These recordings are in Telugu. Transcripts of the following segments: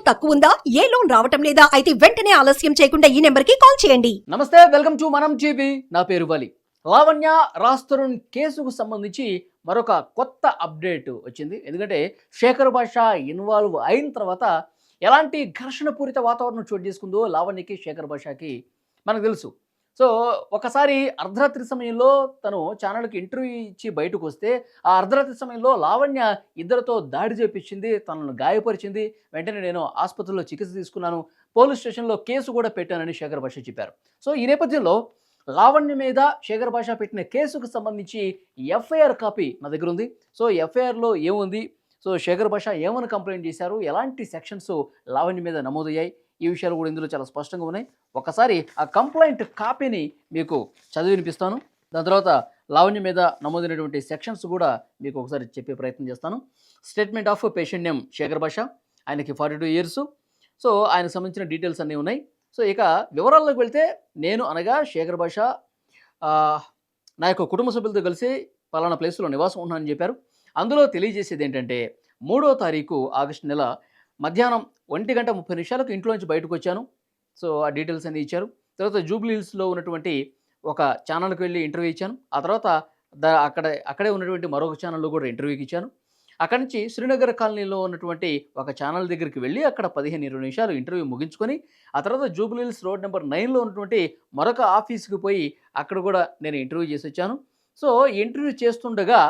తక్కువ ఉందా? ఏ లోన్ రావటం లేదా? అయితే వెంటనే ఆలస్యం చేయకుండా ఈ నెంబర్ కి కాల్ చేయండి. నమస్తే, వెల్కమ్ టు మనం టీవీ. నా పేరు బలి. లావణ్య రాజ్ తరుణ్ కేసుకు సంబంధించి మరొక కొత్త అప్డేట్ వచ్చింది. ఎందుకంటే శేఖర్ భాష ఇన్వాల్వ్ అయిన తర్వాత ఎలాంటి ఘర్షణ పూరిత వాతావరణం చోటు చేసుకుందో లావణ్యకి శేఖర్ భాషకి మనకు తెలుసు. సో ఒకసారి అర్ధరాత్రి సమయంలో తను ఛానల్కి ఇంటర్వ్యూ ఇచ్చి బయటకు వస్తే ఆ అర్ధరాత్రి సమయంలో లావణ్య ఇద్దరితో దాడి చేపించింది, తనను గాయపరిచింది. వెంటనే నేను ఆసుపత్రిలో చికిత్స తీసుకున్నాను, పోలీస్ స్టేషన్లో కేసు కూడా పెట్టానని శేఖర్ భాష చెప్పారు. సో ఈ నేపథ్యంలో లావణ్య మీద శేఖర్ భాష పెట్టిన కేసుకు సంబంధించి ఎఫ్ఐఆర్ కాపీ నా దగ్గర ఉంది. సో ఎఫ్ఐఆర్లో ఏముంది, సో శేఖర్ భాష ఏమని కంప్లైంట్ చేశారు, ఎలాంటి సెక్షన్స్ లావణ్య మీద నమోదయ్యాయి, ఈ విషయాలు కూడా ఇందులో చాలా స్పష్టంగా ఉన్నాయి. ఒకసారి ఆ కంప్లైంట్ కాపీని మీకు చదివి వినిపిస్తాను. దాని తర్వాత లావణ్య మీద నమోదైనటువంటి సెక్షన్స్ కూడా మీకు ఒకసారి చెప్పే ప్రయత్నం చేస్తాను. Statement of patient name Shekhar Basha, ఆయనకి 42 ఇయర్స్. సో ఆయనకు సంబంధించిన డీటెయిల్స్ అన్నీ ఉన్నాయి. సో ఇక వివరాల్లోకి వెళ్తే, నేను అనగా శేఖర్ భాష నా యొక్క కుటుంబ సభ్యులతో కలిసి పలానా ప్లేస్లో నివాసం ఉన్నానని చెప్పారు. అందులో తెలియజేసేది ఏంటంటే 3వ తారీఖు ఆగస్టు నెల మధ్యాహ్నం 1:30 ఇంట్లో నుంచి బయటకు వచ్చాను. సో ఆ డీటెయిల్స్ అన్నీ ఇచ్చారు. తర్వాత జూబ్లీ హిల్స్లో ఉన్నటువంటి ఒక ఛానల్కి వెళ్ళి ఇంటర్వ్యూ ఇచ్చాను. ఆ తర్వాత అక్కడే ఉన్నటువంటి మరొక ఛానల్లో కూడా ఇంటర్వ్యూకి ఇచ్చాను. అక్కడి నుంచి శ్రీనగర్ కాలనీలో ఉన్నటువంటి ఒక ఛానల్ దగ్గరికి వెళ్ళి అక్కడ 15-20 నిమిషాలు ఇంటర్వ్యూ ముగించుకొని ఆ తర్వాత జూబ్లీ హిల్స్ రోడ్ నెంబర్ 9లో ఉన్నటువంటి మరొక ఆఫీస్కి పోయి అక్కడ కూడా నేను ఇంటర్వ్యూ చేసి వచ్చాను. సో ఇంటర్వ్యూ చేస్తుండగా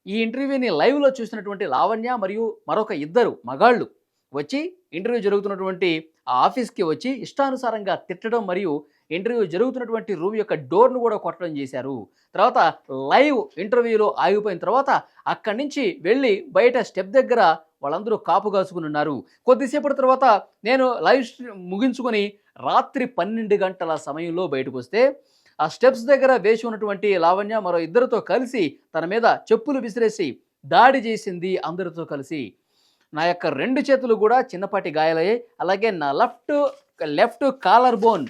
ఈ ఇంటర్వ్యూని లైవ్లో చూసినటువంటి లావణ్య మరియు మరొక ఇద్దరు మగాళ్ళు వచ్చి ఇంటర్వ్యూ జరుగుతున్నటువంటి ఆ ఆఫీస్కి వచ్చి ఇష్టానుసారంగా తిట్టడం మరియు ఇంటర్వ్యూ జరుగుతున్నటువంటి రూమ్ యొక్క డోర్ను కూడా కొట్టడం చేశారు. తర్వాత లైవ్ ఇంటర్వ్యూలో ఆగిపోయిన తర్వాత అక్కడి నుంచి వెళ్ళి బయట స్టెప్ దగ్గర వాళ్ళందరూ కాపు కాసుకుని ఉన్నారు. కొద్దిసేపటి తర్వాత నేను లైవ్ ముగించుకొని రాత్రి 12 గంటల సమయంలో బయటకు వస్తే ఆ స్టెప్స్ దగ్గర వేసి ఉన్నటువంటి లావణ్య మరో ఇద్దరితో కలిసి తన మీద చెప్పులు విసిరేసి దాడి చేసింది అందరితో కలిసి. నా యొక్క 2 చేతులు కూడా చిన్నపాటి గాయాలయ్యాయి. అలాగే నా లెఫ్ట్ కాలర్ బోన్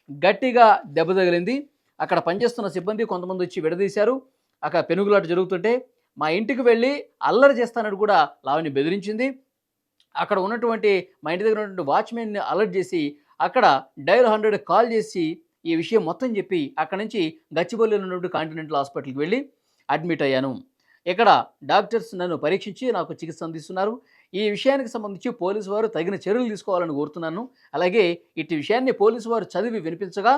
గట్టిగా దెబ్బ తగిలింది. అక్కడ పనిచేస్తున్న సిబ్బంది కొంతమంది వచ్చి విడదీశారు. అక్కడ పెనుగులాట జరుగుతుంటే మా ఇంటికి వెళ్ళి అల్లరి చేస్తానని కూడా లావణ్య బెదిరించింది. అక్కడ ఉన్నటువంటి మా ఇంటి దగ్గర ఉన్నటువంటి వాచ్మెన్ని అలర్ట్ చేసి అక్కడ డయల్ 100 కాల్ చేసి ఈ విషయం మొత్తం చెప్పి అక్కడ నుంచి గచ్చిబౌలిలో ఉన్నటువంటి కాంటినెంటల్ హాస్పిటల్కి వెళ్ళి అడ్మిట్ అయ్యాను. ఇక్కడ డాక్టర్స్ నన్ను పరీక్షించి నాకు చికిత్స అందిస్తున్నారు. ఈ విషయానికి సంబంధించి పోలీసు వారు తగిన చర్యలు తీసుకోవాలని కోరుతున్నాను. అలాగే ఇటు విషయాన్ని పోలీసు వారు చదివి వినిపించగా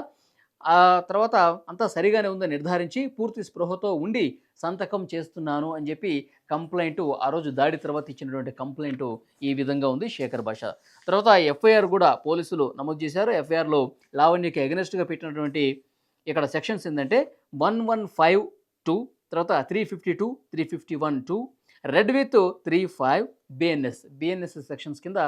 ఆ తర్వాత అంతా సరిగానే ఉందని నిర్ధారించి పూర్తి స్పృహతో ఉండి సంతకం చేస్తున్నాను అని చెప్పి కంప్లైంట్, ఆ రోజు దాడి తర్వాత ఇచ్చినటువంటి కంప్లైంట్ ఈ విధంగా ఉంది శేఖర్ భాష. తర్వాత ఎఫ్ఐఆర్ కూడా పోలీసులు నమోదు చేశారు. ఎఫ్ఐఆర్లో లావణ్యకి అగెనెస్ట్గా పెట్టినటువంటి ఇక్కడ సెక్షన్స్ ఏంటంటే 1152, తర్వాత 352, 351(2), రెడ్ విత్ 35 బిఎన్ఎస్ సెక్షన్స్ కింద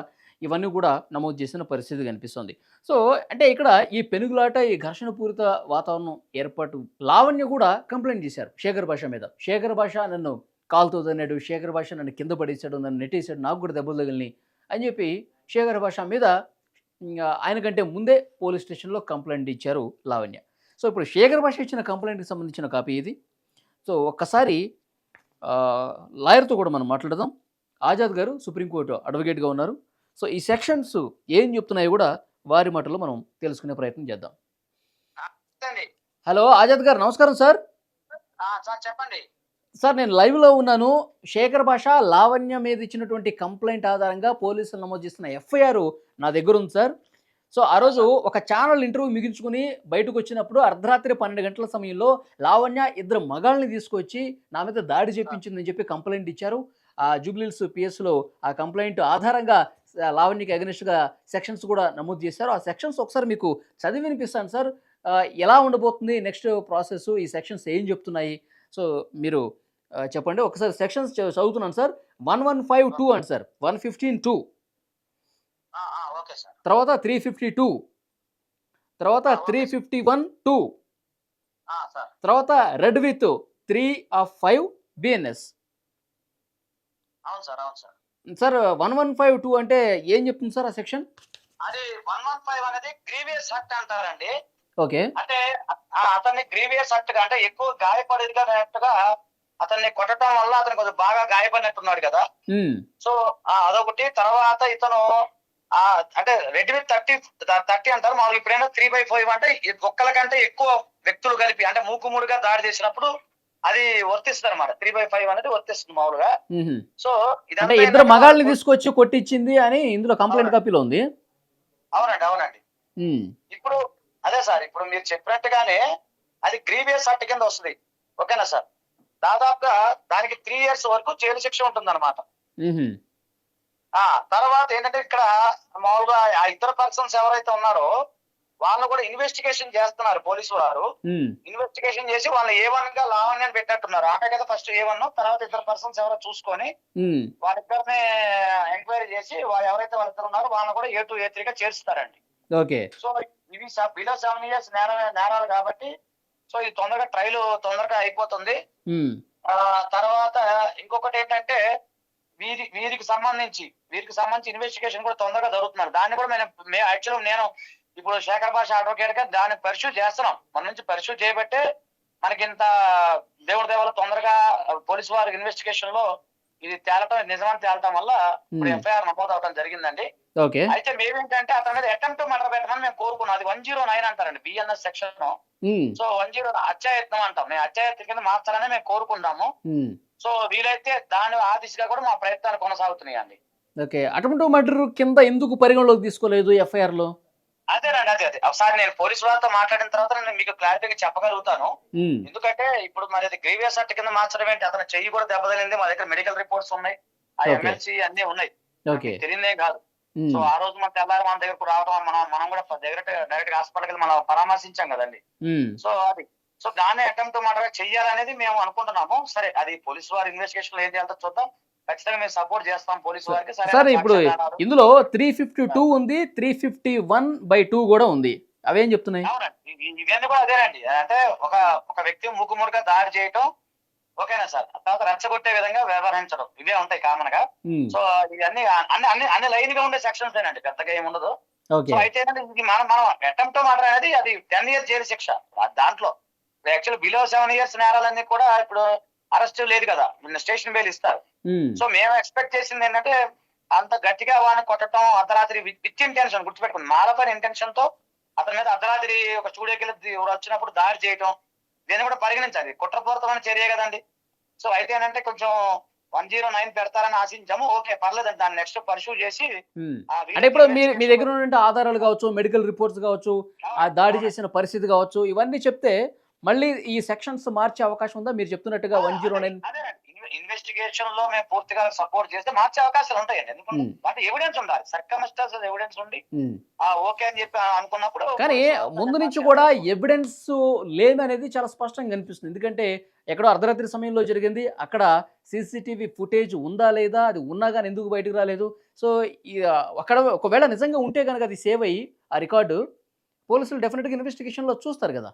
ఇవన్నీ కూడా నమోదు చేసిన పరిస్థితి కనిపిస్తుంది. సో అంటే ఇక్కడ ఈ పెనుగులాట, ఈ ఘర్షణ పూరిత వాతావరణం ఏర్పాటు. లావణ్య కూడా కంప్లైంట్ చేశారు శేఖర్ భాష మీద. శేఖర్ భాష నన్ను కాలుతో తన్నాడు, శేఖర్ భాష నన్ను కింద పడేశాడు, నన్ను నెట్టేశాడు, నాకు కూడా దెబ్బలు తగిలినాయి అని చెప్పి శేఖర్ భాష మీద ఆయన కంటే ముందే పోలీస్ స్టేషన్లో కంప్లైంట్ ఇచ్చారు లావణ్య. సో ఇప్పుడు శేఖర్ భాష ఇచ్చిన కంప్లైంట్కి సంబంధించిన కాపీ ఇది. సో ఒక్కసారి లాయర్తో కూడా మనం మాట్లాడదాం. ఆజాద్ గారు సుప్రీంకోర్టు అడ్వకేట్గా ఉన్నారు. సో ఈ సెక్షన్స్ ఏం చెప్తున్నాయో కూడా వారి మాటల్లో మనం తెలుసుకునే ప్రయత్నం చేద్దాం. హలో ఆజాద్ గారు, నమస్కారం సార్. చెప్పండి సార్, నేను లైవ్లో ఉన్నాను. శేఖర్ భాష లావణ్య మీద ఇచ్చినటువంటి కంప్లైంట్ ఆధారంగా పోలీసులు నమోదు చేస్తున్న ఎఫ్ఐఆర్ నా దగ్గర ఉంది సార్. సో ఆ రోజు ఒక ఛానల్ ఇంటర్వ్యూ మిగించుకుని బయటకు వచ్చినప్పుడు అర్ధరాత్రి 12 గంటల సమయంలో లావణ్య ఇద్దరు మగాళ్ళని తీసుకొచ్చి నా మీద దాడి చేపించిందని చెప్పి కంప్లైంట్ ఇచ్చారు. ఆ జూబ్లీహిల్స్ పిఎస్లో ఆ కంప్లైంట్ ఆధారంగా లావణ్యకి అగెనిస్ట్గా సెక్షన్స్ కూడా నమోదు చేశారు. ఆ సెక్షన్స్ ఒకసారి మీకు చదివి వినిపిస్తాను సార్. ఎలా ఉండబోతుంది నెక్స్ట్ ప్రాసెస్, ఈ సెక్షన్స్ ఏం చెప్తున్నాయి, సో మీరు చెప్పండి. ఒకసారి సెక్షన్స్ చదువుతున్నాను సార్. 1152 అండి సార్, 115(2), తర్వాత 352, తర్వాత 351(2), తర్వాత రెడ్ విత్ 3/5 బిఎన్ఎస్. సార్ 1152 అంటే ఏం చెప్తుంది సార్ ఆ సెక్షన్? అది 115 అనేది గ్రీవియస్ యాక్ట్ అంటారండి. ఓకే, అంటే అతన్ని గ్రీవియస్ యాక్ట్ అంటే ఎక్కువ గాయపడేదిగా అతన్ని కొట్టడం వల్ల అతను కొంచెం బాగా గాయపడినట్టున్నాడు కదా. సో అదొకటి. తర్వాత ఇతను అంటే రెడ్ విత్ 30 అంటారు మామూలుగా. ఇప్పుడైనా 3/5 అంటే ఒక్కల కంటే ఎక్కువ వ్యక్తులు కలిపి అంటే మూకుముడిగా దాడి చేసినప్పుడు అది వర్తిస్తుంది అనమాట. 3/5 అనేది వర్తిస్తుంది మామూలుగా. మ్హూ. సో అంటే ఇదంతా ఇద్దరు ఏంటంటే మగాళ్ళని తీసుకొచ్చి కొట్టించింది అని ఇందులో కంప్లైంట్ కాపీలో ఉంది. అవునండి. మ్. ఇప్పుడు అదే సార్, ఇప్పుడు మీరు చెప్పినట్టుగానే అది గ్రీవియస్ యాక్ట్ కింద వస్తుంది. ఓకేనా సార్? దాదాపుగా దానికి 3 years వరకు జైలు శిక్ష ఉంటుంది అనమాట. మ్హూ. తర్వాత ఏంటంటే ఇక్కడ మామూలుగా ఆ ఇతర పర్సన్స్ ఎవరైతే ఉన్నారో వాళ్ళని కూడా ఇన్వెస్టిగేషన్ చేస్తున్నారు పోలీసు వారు. మ్. ఇన్వెస్టిగేషన్ చేసి వాళ్ళని A1 గా లావణ్యాన్ని పెట్టినట్టున్నారు. ఆమె కదా ఫస్ట్ A1, తర్వాత ఇతర పర్సన్స్ ఎవరో చూసుకొని మ్. వాళ్ళిద్దరిని ఎంక్వైరీ చేసి వాళ్ళు ఎవరైతే వాళ్ళిద్దరు ఉన్నారో వాళ్ళని కూడా A2, A3 గా చేరుస్తారండి. ఓకే. సో ఇవి బిలో 7 years నేరాలు కాబట్టి సో ఇది తొందరగా అయిపోతుంది. మ్. తర్వాత ఇంకొకటి ఏంటంటే వీరికి సంబంధించి ఇన్వెస్టిగేషన్ కూడా తొందరగా జరుగుతున్నారు. దాన్ని కూడా నేను ఇప్పుడు శేఖర్ భాష అడ్వకేట్ గా దాన్ని పర్స్యూ చేస్తున్నాం. మన నుంచి పర్స్యూ చేయబట్టే మనకి ఇంత దేవుడి దేవాల తొందరగా పోలీసు వారి ఇన్వెస్టిగేషన్ లో ఇది నిజమని తేలటం వల్ల ఇప్పుడు ఎఫ్ఐఆర్ నమోదు అవడం జరిగిందండి. ఓకే. అయితే మేమేంటంటే అతని మీద అటెంప్ట్ మర్డర్ పెట్టమని మేము కోరుకున్నాం. అది 109 అంటారండి BNS సెక్షన్. మ్. సో 109 హత్యాయత్నం అంటాం. మేము హత్యాయత్నం కింద మార్చాలని మేము కోరుకున్నాము. మ్. సో వీలైతే దాని ఆ దిశగా కూడా మా ప్రయత్నాలు కొనసాగుతున్నాయండి. ఓకే. అటెంప్ట్ మర్డర్ కింద ఎందుకు పరిగణలోకి తీసుకోలేదు ఎఫ్ఐఆర్ లో? అదేనండి, అదే ఒకసారి నేను పోలీసు వారితో మాట్లాడిన తర్వాత నేను మీకు క్లారిటీగా చెప్పగలుగుతాను. మ్. ఎందుకంటే ఇప్పుడు మరి అది గ్రీవియస్ యాక్ట్ కింద మార్చడం ఏంటి, అతను చెయ్యి కూడా దెబ్బతలింది. మా దగ్గర మెడికల్ రిపోర్ట్స్ ఉన్నాయి, ఆ Okay. MLC అన్ని ఉన్నాయి. ఓకే. తెలియదే కాదు. మ్. సో ఆ రోజు మన తెల్లారి మన దగ్గరకు రావడం మనం కూడా డైరెక్ట్ హాస్పిటల్కి మనం పరామర్శించాం కదండి. మ్. సో దాన్ని అటెంప్ట్ మర్డర్ చేయాలనేది మేము అనుకుంటున్నాము. సరే, అది పోలీసు వారి ఇన్వెస్టిగేషన్ లో ఏం చేయాలో చూద్దాం. ఖచ్చితంగా మేము సపోర్ట్ చేస్తాం పోలీసు వారికి. సరే, ఇప్పుడు ఇందులో 352 ఉంది, 351/2 కూడా ఉంది. అవేం చెప్తున్నాయి? అవునండి, ఇవన్నీ కూడా అదేనండి. అంటే ఒక వ్యక్తి మూకుముడిగా దాడి చేయటం, ఓకేనా సార్, తర్వాత రెచ్చగొట్టే విధంగా వ్యవహరించడం, ఇవే ఉంటాయి కామన్ గా. మ్. సో ఇవన్నీ అన్ని లైన్ గా ఉండే సెక్షన్స్ ఏనండి, పెద్దగా ఏమి ఉండదు. ఓకే. సో అయితే ఇది మనం అటెంప్ట్ మర్డర్ అనేది అది 10 years జైలు శిక్ష. దాంట్లో యాక్చువల్ బిలో 7 years నేరాలన్నీ కూడా ఇప్పుడు అరెస్ట్ లేదు కదా, స్టేషన్ బెయిల్ ఇస్తారు. మ్. సో మేము ఎక్స్పెక్ట్ చేసింది ఏంటంటే అంత గట్టిగా వాడిని కొట్టడం, అర్ధరాత్రి విత్ ఇంటెన్షన్, గుర్తుపెట్టుకుని మాలపైన ఇంటెన్షన్ తో అతని మీద అర్ధరాత్రి ఒక స్టూడియోకి వచ్చినప్పుడు దాడి చేయటం, దీన్ని కూడా పరిగణించాలి. కుట్రపూరితమైన చర్య కదండి. సో అయితే ఏంటంటే కొంచెం 109 పెడతారని ఆశించాము. ఓకే, పర్లేదండి, దాన్ని నెక్స్ట్ పర్సూ చేసి మ్. అంటే ఇప్పుడు మీ దగ్గర ఉన్న ఆధారాలు కావచ్చు, మెడికల్ రిపోర్ట్స్ కావచ్చు, ఆ దాడి చేసిన పరిస్థితి కావచ్చు, ఇవన్నీ చెప్తే మళ్ళీ ఈ సెక్షన్స్ మార్చే అవకాశం ఉందా? మీరు చెప్తున్నట్టుగా 109 ఇన్వెస్టిగేషన్ లో మేము పూర్తిగా సపోర్ట్ చేస్తే మార్చే అవకాశాలు ఉంటాయండి. ఎందుకంటే అంటే ఎవిడెన్స్ ఉండాలి, సర్కమ్స్టాన్సెస్ ఎవిడెన్స్ ఉండి ఓకే అని చెప్పి అనుకున్నప్పుడు. కానీ ముందు నుంచి కూడా ఎవిడెన్స్ లేదనేది చాలా స్పష్టంగా కనిపిస్తుంది. ఎందుకంటే ఎక్కడో అర్ధరాత్రి సమయంలో జరిగింది, అక్కడ CCTV ఫుటేజ్ ఉందా లేదా, అది ఉన్నా కానీ ఎందుకు బయటకు రాలేదు? సో అక్కడ ఒకవేళ నిజంగా ఉంటే కనుక అది సేవ్ అయ్యి ఆ రికార్డు పోలీసులు డెఫినెట్గా ఇన్వెస్టిగేషన్లో చూస్తారు కదా.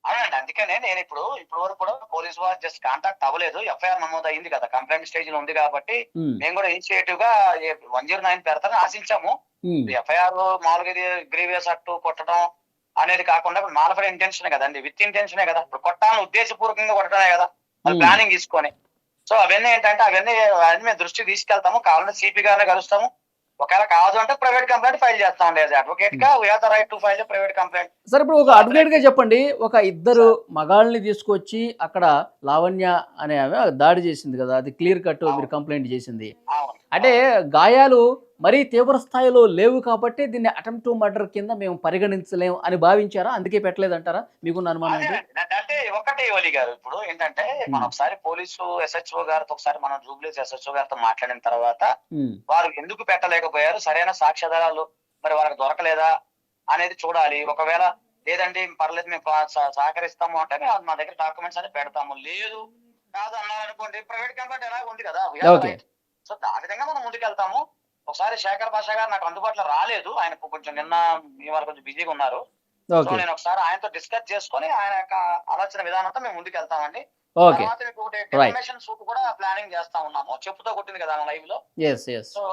అవునండి, అందుకనే నేను ఇప్పుడు వరకు కూడా పోలీసు వారు జస్ట్ కాంటాక్ట్ అవ్వలేదు. ఎఫ్ఐఆర్ నమోదు అయింది కదా, కంప్లైంట్ స్టేజ్ లో ఉంది కాబట్టి మేము కూడా ఇనిషియేటివ్ గా 109 పెడతారని ఆశించాము. ఎఫ్ఐఆర్ మామూలుగా గ్రీవియస్ యాక్ట్ కొట్టడం అనేది కాకుండా ఇప్పుడు మాలఫైడ్ ఇంటెన్షన్ కదండి, విత్ ఇంటెన్షనే కదా. ఇప్పుడు కొట్టాలని ఉద్దేశపూర్వకంగా కొట్టడమే కదా, వాళ్ళు ప్లానింగ్ తీసుకొని. సో అవన్నీ ఏంటంటే అవన్నీ మేము దృష్టికి తీసుకెళ్తాము. కావాలంటే CP గారిని కలుస్తాము. ఒకవేళ కాదు అంటే ప్రైవేట్ కంప్లైంట్ ఫైల్ చేస్తామండి. యాజ్ అడ్వకేట్ గా we have the right to file private complaint. సరే, ఇప్పుడు ఒక అడ్వకేట్ గా చెప్పండి, ఒక ఇద్దరు మగాళ్ళని తీసుకొచ్చి అక్కడ లావణ్య అనే ఆమె దాడి చేసింది కదా, అది క్లియర్ కట్ మీరు కంప్లైంట్ చేసింది. అంటే గాయాలు మరీ తీవ్ర స్థాయిలో లేవు కాబట్టి దీన్ని అటెంప్ట్ మర్డర్ కింద మేము పరిగణించలేము అని భావించారా? అందుకే పెట్టలేదంటారా? మీకున్న అనుమానం ఏంటి? అంటే ఒకటే వలి గారు, ఇప్పుడు ఏంటంటే మనం ఒకసారి పోలీసు SHO గారితో ఒకసారి మనం జూబ్లీస్ SHO గారితో మాట్లాడిన తర్వాత వారు ఎందుకు పెట్టలేకపోయారు, సరైన సాక్ష్యాధారాలు మరి వాళ్ళకి దొరకలేదా అనేది చూడాలి. ఒకవేళ లేదండి పర్లేదు మేము సహకరిస్తాము అంటే మా దగ్గర డాక్యుమెంట్స్ అని పెడతాము. లేదు కాదు అన్నారు అనుకోండి, ప్రైవేట్ కంప్లైంట్ ఎలా ఉంది కదా. సో ఆ విధంగా మనం ముందుకెళ్తాము. ఒకసారి శేఖర్ భాష గారు నాకు అందుబాటులో రాలేదు, ఆయన కొంచెం నిన్న ఇవాళ కొంచెం బిజీగా ఉన్నారు. సో నేను ఒకసారి ఆయనతో డిస్కస్ చేసుకొని ఆయన యొక్క ఆలోచన విధానంతో మేము ముందుకు వెళ్తామండి. తర్వాత మీకు డెఫినేషన్ సూట్ కూడా ప్లానింగ్ చేస్తా ఉన్నాము. చెప్పుతో కొట్టింది కదా లైవ్ లో. సో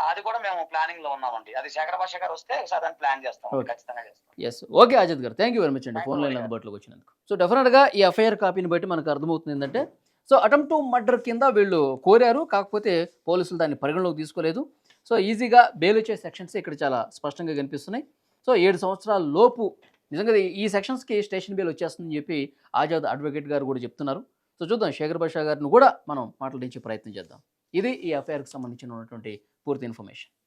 అది కూడా మేము ప్లానింగ్ లో ఉన్నామండి. అది శేఖర్ భాష గారు వస్తే ఒకసారి దాన్ని ప్లాన్ చేస్తాం, ఖచ్చితంగా చేస్తాం. ఓకే అజిత్ గారు, థ్యాంక్ యూ వెరీ మచ్ అండి ఫోన్ లైన్ అందుబాటులోకి వచ్చినందుకు. సో డెఫినెట్ గా ఈ ఎఫ్ఐఆర్ కాపీని బట్టి మనకు అర్థమవుతుంది ఏంటంటే, సో అటెంప్ట్ మర్డర్ కింద వీళ్ళు కోరారు, కాకపోతే పోలీసులు దాన్ని పరిగణలోకి తీసుకోలేదు. సో ఈజీగా బెయిల్ వచ్చే సెక్షన్స్ ఇక్కడ చాలా స్పష్టంగా కనిపిస్తున్నాయి. సో 7 సంవత్సరాల లోపు నిజంగా ఈ సెక్షన్స్కి స్టేషన్ బెయిల్ వచ్చేస్తుందని చెప్పి ఆజాద్ అడ్వకేట్ గారు కూడా చెప్తున్నారు. సో చూద్దాం, శేఖర్ భాషా గారిని కూడా మనం మాట్లాడించే ప్రయత్నం చేద్దాం. ఇది ఈ ఎఫ్ఐఆర్కి సంబంధించిన ఉన్నటువంటి పూర్తి ఇన్ఫర్మేషన్.